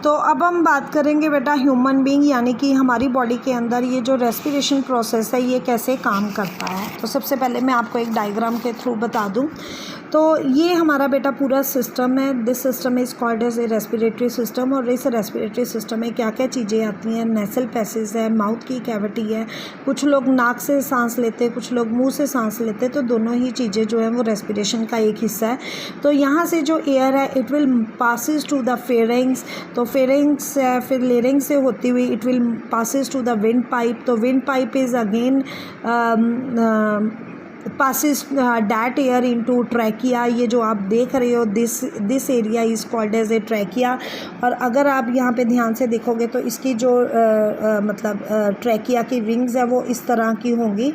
तो अब हम बात करेंगे बेटा ह्यूमन बीइंग यानी कि हमारी बॉडी के अंदर ये जो रेस्पिरेशन प्रोसेस है ये कैसे काम करता है। तो सबसे पहले मैं आपको एक डायग्राम के थ्रू बता दूं। तो ये हमारा बेटा पूरा सिस्टम है। This system is called as a respiratory system. और इस रेस्पिरेटरी सिस्टम में क्या क्या चीज़ें आती हैं, नेसल पैसेज है, माउथ की कैविटी है, कुछ लोग नाक से सांस लेते हैं, कुछ लोग मुंह से सांस लेते हैं। तो दोनों ही चीज़ें जो है वो रेस्पिरेशन का एक हिस्सा है। तो यहाँ से जो एयर है it will passes to the pharynx. तो फेरिंग्स फिर लेरिंग्स से होती हुई it will passes to the wind pipe. तो wind pipe is again passes that air into trachea। ये जो आप देख रहे हो this area is called as a trachea. और अगर आप यहाँ पे ध्यान से देखोगे तो इसकी जो मतलब ट्रैकिया की रिंग्स है वो इस तरह की होंगी,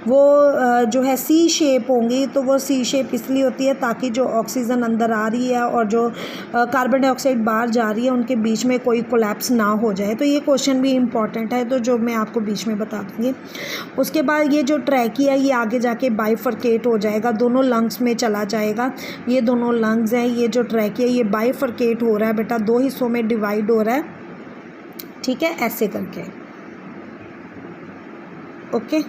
वो जो है सी शेप होंगी। तो वो सी शेप इसलिए होती है ताकि जो ऑक्सीजन अंदर आ रही है और जो कार्बन डाइऑक्साइड बाहर जा रही है उनके बीच में कोई कोलैप्स ना हो जाए। तो ये क्वेश्चन भी इम्पॉर्टेंट है, तो जो मैं आपको बीच में बता दूँगी। उसके बाद ये जो ट्रैकिया ये आगे जाके बाइफरकेट हो जाएगा, दोनों लंग्स में चला जाएगा। ये दोनों लंग्स हैं, ये जो ट्रैकिया ये बाइफरकेट हो रहा है बेटा, दो हिस्सों में डिवाइड हो रहा है, ठीक है, ऐसे करके। ओके,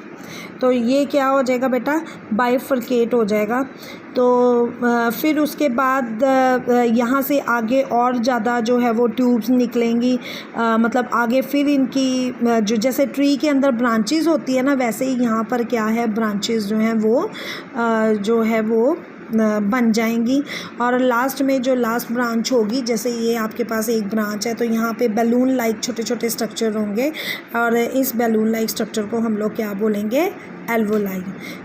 तो ये क्या हो जाएगा बेटा, बाइफरकेट हो जाएगा। तो फिर उसके बाद यहाँ से आगे और ज़्यादा जो है वो ट्यूब्स निकलेंगी, मतलब आगे फिर इनकी जो जैसे ट्री के अंदर ब्रांचेस होती है ना, वैसे ही यहाँ पर क्या है ब्रांचेस जो हैं वो जो है वो बन जाएंगी। और लास्ट में जो लास्ट ब्रांच होगी, जैसे ये आपके पास एक ब्रांच है तो यहाँ पे बैलून लाइक छोटे छोटे स्ट्रक्चर होंगे और इस बैलून लाइक स्ट्रक्चर को हम लोग क्या बोलेंगे, एल्वोलाई।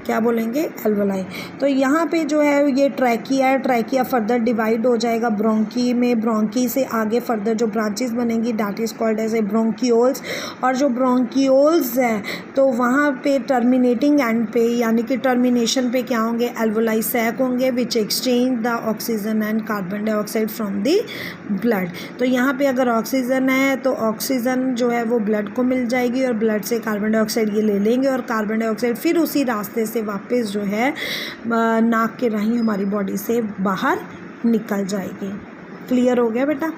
क्या बोलेंगे, एल्वोलाई। तो यहाँ पे जो है ये ट्रैकिया है, ट्रैकिया फर्दर डिवाइड हो जाएगा ब्रोंकी में, ब्रोंकी से आगे फर्दर जो ब्रांचेस बनेंगी that is called as a bronchioles. और जो ब्रोंकियोल्स है तो वहाँ पे टर्मिनेटिंग एंड पे यानी कि टर्मिनेशन पे क्या होंगे, एल्वोलाई सैक होंगे विच exchange the oxygen and carbon dioxide from the blood. तो यहाँ पे अगर ऑक्सीजन है तो ऑक्सीजन जो है वो ब्लड को मिल जाएगी और ब्लड से कार्बन डाइऑक्साइड ये ले लेंगे और कार्बन डाइऑक्साइड फिर उसी रास्ते से वापस जो है नाक के राही हमारी बॉडी से बाहर निकल जाएगी। क्लियर हो गया बेटा।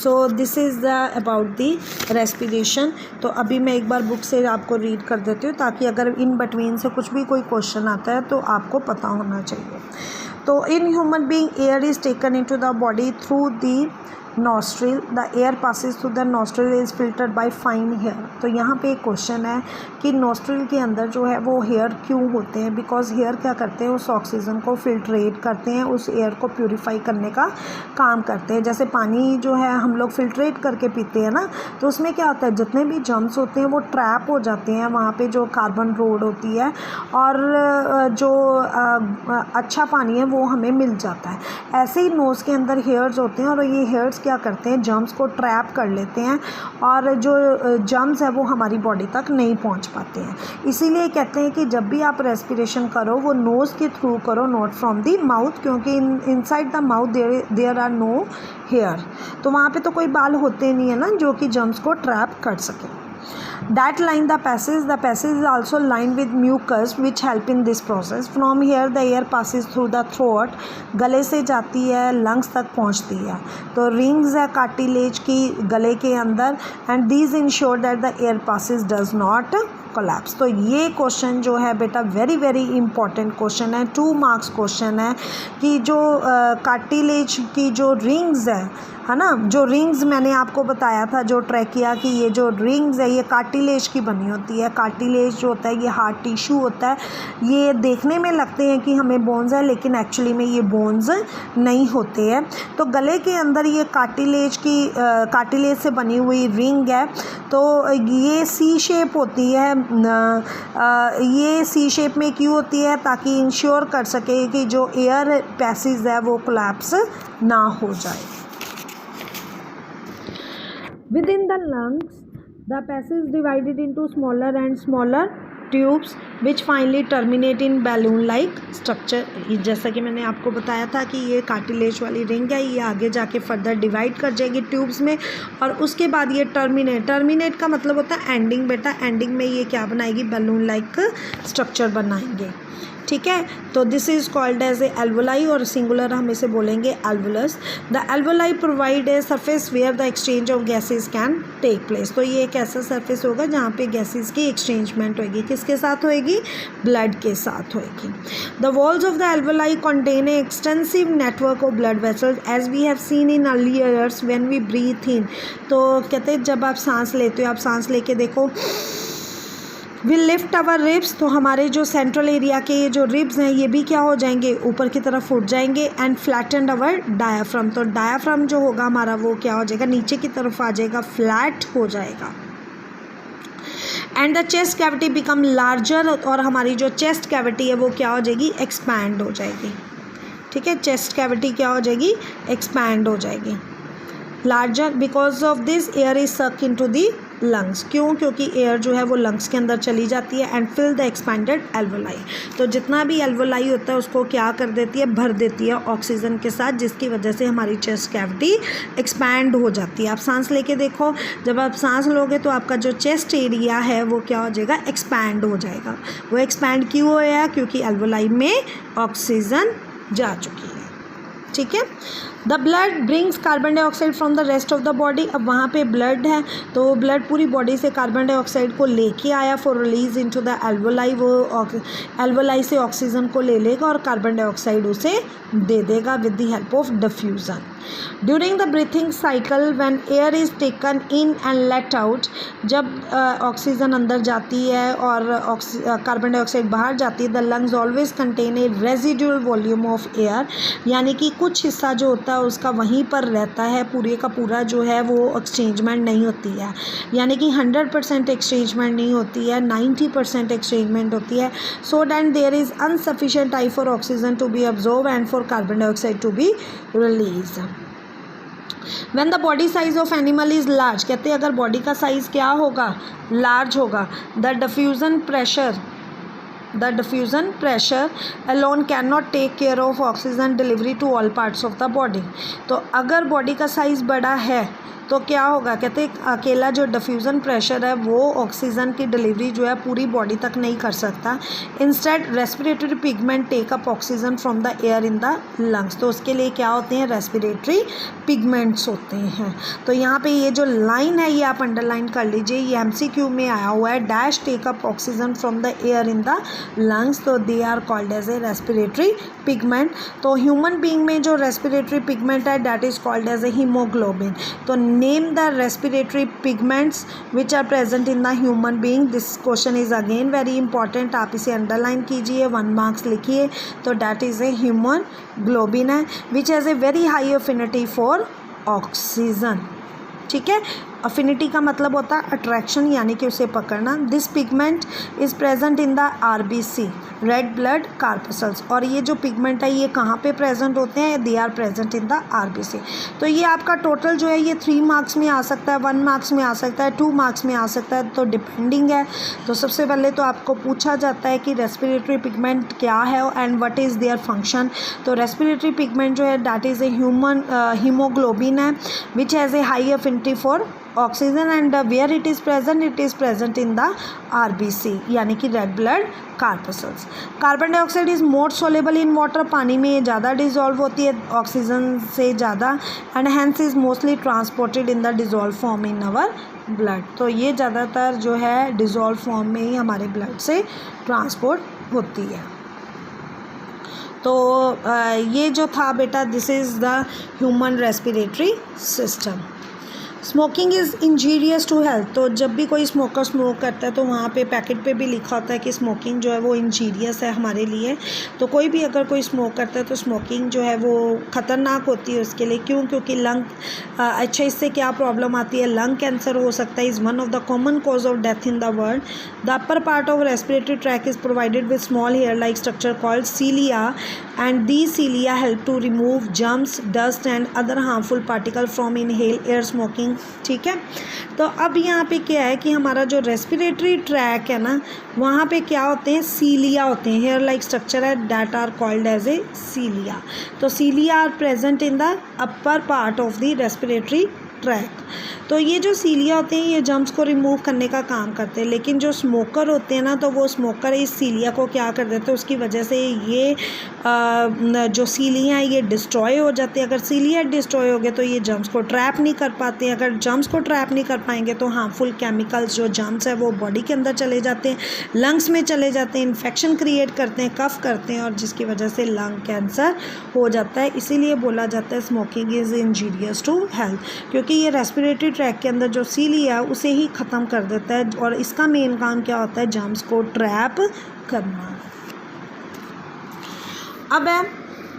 So this is the about the respiration. तो अभी मैं एक बार बुक से आपको रीड कर देती हूँ ताकि अगर इन बिटवीन से कुछ भी कोई क्वेश्चन आता है तो आपको पता होना चाहिए। तो in human being air is taken into the body through the nostril. The air passes through the nostril is filtered by fine hair. तो यहाँ पे एक क्वेश्चन है कि नॉस्ट्रिल के अंदर जो है वो हेयर क्यों होते हैं, बिकॉज हेयर क्या करते हैं, उस ऑक्सीजन को फिल्ट्रेट करते हैं, उस एयर को प्यूरिफाई करने का काम करते हैं। जैसे पानी जो है हम लोग फिल्ट्रेट करके पीते हैं ना, तो उसमें क्या होता है, जितने भी जर्म्स होते हैं वो ट्रैप हो जाते हैं वहाँ पे जो कार्बन रोड होती है और जो अच्छा पानी है वो हमें मिल जाता है। ऐसे ही नोज़ के अंदर हेयर्स होते हैं और ये हेयर्स क्या करते हैं, जर्म्स को ट्रैप कर लेते हैं और जो जर्म्स है वो हमारी बॉडी तक नहीं पहुंच पाते हैं। इसीलिए कहते हैं कि जब भी आप रेस्पिरेशन करो वो नोज़ के थ्रू करो, नॉट फ्रॉम द माउथ, क्योंकि inside the mouth there are no hair. तो वहाँ पे तो कोई बाल होते नहीं है ना जो कि जर्म्स को ट्रैप कर सकें। That line the passage is also lined with mucus which help in this process. From here the air passes through the throat, गले से जाती है लंग्स तक पहुंचती है। तो रिंग्स है कार्टिलेज की गले के अंदर and these ensure that the air passes does not collapse. तो ये क्वेश्चन जो है बेटा वेरी वेरी इंपॉर्टेंट क्वेश्चन है, 2 मार्क्स क्वेश्चन है कि जो कार्टिलेज की जो रिंग्स है ना, जो रिंग्स मैंने आपको बताया था जो ट्रैकिया की ये जो रिंग्स है ये कार्टिलेज की बनी होती है। कार्टिलेज जो होता है ये हार्ड टिश्यू होता है, ये देखने में लगते हैं कि हमें बोन्स है लेकिन एक्चुअली में ये बोन्स नहीं होते हैं। तो गले के अंदर ये कार्टिलेज से बनी हुई रिंग है, तो ये सी शेप होती है। ये सी शेप में क्यों होती है, ताकि इंश्योर कर सके कि जो एयर पैसेज है वो कोलैप्स ना हो जाए। Within the lungs, the passage is divided into smaller and smaller tubes which finally terminate in balloon-like structure। जैसा कि मैंने आपको बताया था कि ये कार्टिलेज वाली रिंग है, ये आगे जाके फर्दर डिवाइड कर जाएगी ट्यूब्स में और उसके बाद ये टर्मिनेट का मतलब होता है एंडिंग बेटा। एंडिंग में ये क्या बनाएगी, बैलून लाइक स्ट्रक्चर बनाएंगे। ठीक है। तो this is called as a alveoli और सिंगुलर हम इसे बोलेंगे alveolus. The alveoli provide a surface where the exchange of gases can take place. तो ये एक ऐसा सरफेस होगा जहाँ पे गैसेज की एक्सचेंजमेंट होगी, किसके साथ होएगी, ब्लड के साथ होएगी। The walls of the alveoli contain a extensive network of blood vessels as we have seen in earlier years when we breathe in. तो कहते हैं जब आप सांस लेते हो, आप सांस लेके देखो, विल लिफ्ट आवर रिब्स, तो हमारे जो सेंट्रल एरिया के ये जो रिब्स हैं ये भी क्या हो जाएंगे, ऊपर की तरफ उठ जाएंगे। एंड फ्लैटेंड आवर डायाफ्राम, तो डायाफ्राम जो होगा हमारा वो क्या हो जाएगा, नीचे की तरफ आ जाएगा, फ्लैट हो जाएगा। And the chest cavity become larger, और हमारी जो चेस्ट कैविटी है वो क्या हो जाएगी, एक्सपैंड हो जाएगी। ठीक है, चेस्ट कैविटी क्या हो जाएगी, एक्सपैंड हो जाएगी, larger. Because of this air is सक इन टू दी लंग्स, क्यों, क्योंकि एयर जो है वो लंग्स के अंदर चली जाती है। And fill the expanded alveoli, तो जितना भी एल्वोलाई होता है उसको क्या कर देती है, भर देती है ऑक्सीजन के साथ, जिसकी वजह से हमारी चेस्ट कैविटी एक्सपैंड हो जाती है। आप सांस लेके देखो, जब आप सांस लोगे तो आपका जो चेस्ट एरिया है वो क्या हो जाएगा, एक्सपैंड हो जाएगा। वो एक्सपैंड क्यों होया, क्योंकि एल्वोलाई में ऑक्सीजन जा चुकी है। ठीक है। The blood brings carbon dioxide from the rest of the body, अब वहाँ पे ब्लड है तो ब्लड पूरी बॉडी से कार्बन डाइऑक्साइड को लेके आया for release into the alveoli, वो एल्वोलाई से ऑक्सीजन को ले लेगा और कार्बन डाइऑक्साइड उसे दे देगा with the help of diffusion. During the breathing cycle when air is taken in and let out, जब ऑक्सीजन अंदर जाती है और कार्बन डाइऑक्साइड बाहर जाती है, the lungs always contain a residual volume of air, यानी कि कुछ हिस्सा जो होता है उसका वहीं पर रहता है, पूरे का पूरा जो है वो एक्सचेंजमेंट नहीं होती है, यानी कि 100% एक्सचेंजमेंट नहीं होती है, 90% एक्सचेंजमेंट होती है। So that there is insufficient time for oxygen to be absorb and for carbon dioxide to be release. When the body size of animal is large, कहते हैं अगर बॉडी का साइज़ क्या होगा, लार्ज होगा, the diffusion pressure alone cannot take care of oxygen delivery to all parts of the body। तो अगर body का साइज़ बड़ा है तो क्या होगा, कहते हैं अकेला जो डिफ्यूज़न प्रेशर है वो ऑक्सीजन की डिलीवरी जो है पूरी बॉडी तक नहीं कर सकता। Instead respiratory pigment take up oxygen from the air in the lungs, तो उसके लिए क्या होते हैं, रेस्पिरेटरी पिगमेंट्स होते हैं। तो यहाँ पे ये जो लाइन है ये आप अंडरलाइन कर लीजिए, ये MCQ में आया हुआ है, dash take up oxygen from the air in the lungs, तो they are called as a respiratory pigment. तो ह्यूमन बींग में जो रेस्पिरेटरी पिगमेंट है that is called as a haemoglobin. तो name the respiratory pigments which are present in the human being। this question is again very important, आप इसे underline कीजिए, 1 marks लिखिए। तो that is a hemoglobin है which has a very high affinity for oxygen। ठीक है, affinity का मतलब होता है अट्रैक्शन, यानी कि उसे पकड़ना। This pigment is present in the RBC, red blood corpuscles, और ये जो पिगमेंट है ये कहाँ पे प्रेजेंट होते हैं, they are present in the RBC। तो ये आपका टोटल जो है ये 3 मार्क्स में आ सकता है, 1 मार्क्स में आ सकता है, 2 मार्क्स में आ सकता है, तो डिपेंडिंग है। तो सबसे पहले तो आपको पूछा जाता है कि रेस्पिरेटरी पिगमेंट क्या है and what is their function. तो रेस्पिरेटरी पिगमेंट जो है that is a human haemoglobin है which has a high affinity for oxygen and where it is present in the RBC, यानी कि red blood corpuscles. Carbon dioxide is more soluble in water, पानी में ज़्यादा dissolve होती है oxygen से ज़्यादा, and hence is mostly transported in the dissolve form in our blood. तो ये ज़्यादातर जो है डिजॉल्व फॉर्म में ही हमारे ब्लड से ट्रांसपोर्ट होती है। तो ये जो था बेटा, this is the human respiratory system. Smoking is injurious to health, तो जब भी कोई स्मोकर स्मोक करता है तो वहाँ पे पैकेट पे भी लिखा होता है कि स्मोकिंग जो है वो इंजीरियस है हमारे लिए। तो कोई भी अगर कोई स्मोक करता है तो स्मोकिंग जो है वो ख़तरनाक होती है उसके लिए, क्यों, क्योंकि लंग अच्छा इससे क्या प्रॉब्लम आती है, लंग कैंसर हो सकता है, is one of the common cause of death in the world. The upper part of respiratory tract is provided with small hair like structure called cilia, and the cilia help to remove germs, dust and other harmful particle from inhale air smoking. ठीक है, तो अब यहाँ पे क्या है कि हमारा जो रेस्पिरेटरी ट्रैक है ना, वहाँ पे क्या होते हैं, सीलिया होते हैं, हेयर लाइक स्ट्रक्चर है, that are called as a cilia. तो cilia are present in the upper part of the respiratory tract. तो ये जो सीलिया होते हैं ये जम्स को रिमूव करने का काम करते हैं, लेकिन जो स्मोकर होते हैं ना, तो वो स्मोकर इस सीलिया को क्या कर देते हैं, उसकी वजह से ये जो सीलिया है ये डिस्ट्रॉय हो जाते हैं। अगर सीलिया डिस्ट्रॉय हो गए तो ये जम्स को ट्रैप नहीं कर पाते हैं। अगर जम्स को ट्रैप नहीं कर पाएंगे तो हार्मफुल केमिकल्स जो जम्स है वो बॉडी के अंदर चले जाते हैं, लंग्स में चले जाते हैं, इन्फेक्शन क्रिएट करते हैं, कफ करते हैं, और जिसकी वजह से लंग कैंसर हो जाता है। इसीलिए बोला जाता है smoking is injurious to health, क्योंकि ये रेस्पिरेटरी ट्रैक के अंदर जो सीलिया है उसे ही ख़त्म कर देता है, और इसका मेन काम क्या होता है, जम्स को ट्रैप करना। अब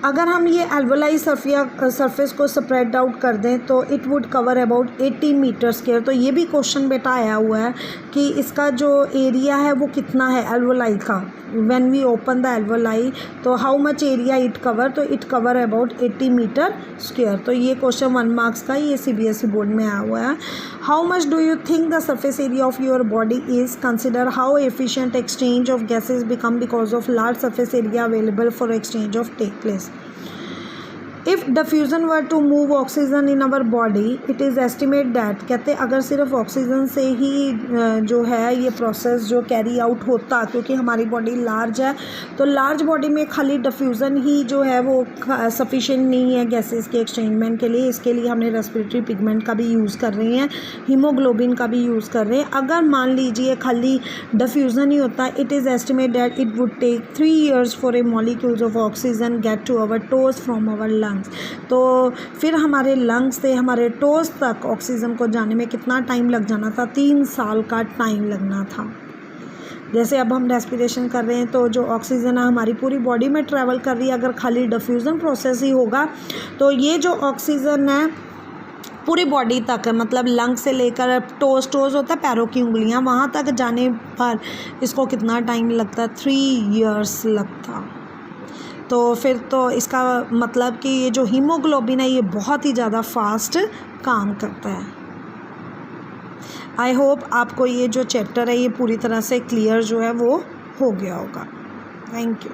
अगर हम ये एल्वोलाई सरफेस को स्प्रेड आउट कर दें तो it would cover about 80 metre square. तो ये भी क्वेश्चन बेटा आया हुआ है कि इसका जो एरिया है वो कितना है एल्वोलाई का, when we open the alveoli तो how much area it cover, तो it cover about 80 metre square. तो ये क्वेश्चन 1 मार्क्स का, ये CBSE बोर्ड में आया हुआ है। How much do you think the surface area of your body is, consider how efficient exchange of gases become because of large surface area available for exchange of take place. If diffusion were to move oxygen in our body it is estimate that, कहते अगर सिर्फ oxygen से ही जो है ये process जो carry out होता, क्योंकि हमारी बॉडी लार्ज है तो लार्ज बॉडी में खाली डिफ्यूज़न ही जो है वो सफिशिएंट नहीं है गैसेस के एक्सचेंजमेंट के लिए। इसके लिए हमने रेस्पिरेटरी पिगमेंट का भी यूज़ कर रहे हैं, हीमोग्लोबिन का भी यूज़ कर रहे हैं। अगर मान लीजिए खाली डिफ्यूज़न ही होता, it is estimate that it would take 3 years for a molecules of oxygen get to our toes from our lungs. तो फिर हमारे लंग्स से हमारे टोज तक ऑक्सीजन को जाने में कितना टाइम लग जाना था, 3 साल का टाइम लगना था। जैसे अब हम रेस्पिरेशन कर रहे हैं तो जो ऑक्सीजन है हमारी पूरी बॉडी में ट्रैवल कर रही है। अगर खाली डिफ्यूज़न प्रोसेस ही होगा तो ये जो ऑक्सीजन है पूरी बॉडी तक, मतलब लंग से लेकर टोज होता है पैरों की उंगलियां, वहाँ तक जाने पर इसको कितना टाइम लगता, 3 years लगता। तो फिर तो इसका मतलब कि ये जो हीमोग्लोबिन है ये बहुत ही ज़्यादा फास्ट काम करता है। आई होप आपको ये जो चैप्टर है ये पूरी तरह से क्लियर जो है वो हो गया होगा। Thank you.